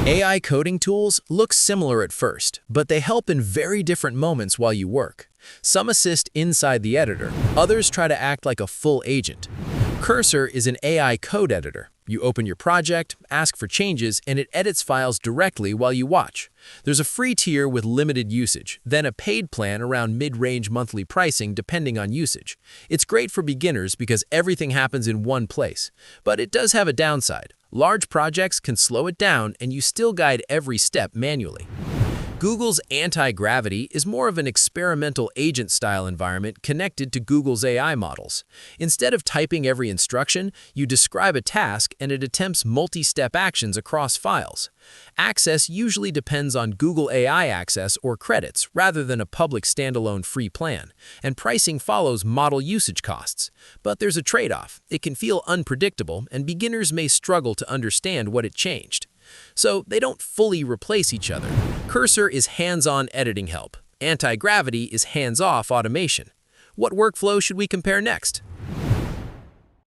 AI coding tools look similar at first, but they help in very different moments while you work. Some assist inside the editor, others try to act like a full agent. Cursor is an AI code editor. You open your project, ask for changes, and it edits files directly while you watch. There's a free tier with limited usage, then a paid plan around mid-range monthly pricing depending on usage. It's great for beginners because everything happens in one place, but it does have a downside. Large projects can slow it down and you still guide every step manually. Google's Antigravity is more of an experimental agent-style environment connected to Google's AI models. Instead of typing every instruction, you describe a task and it attempts multi-step actions across files. Access usually depends on Google AI Access or credits rather than a public standalone free plan, and pricing follows model usage costs. But there's a trade-off. It can feel unpredictable, and beginners may struggle to understand what it changed. So they don't fully replace each other. Cursor is hands-on editing help. Antigravity is hands-off automation. What workflow should we compare next?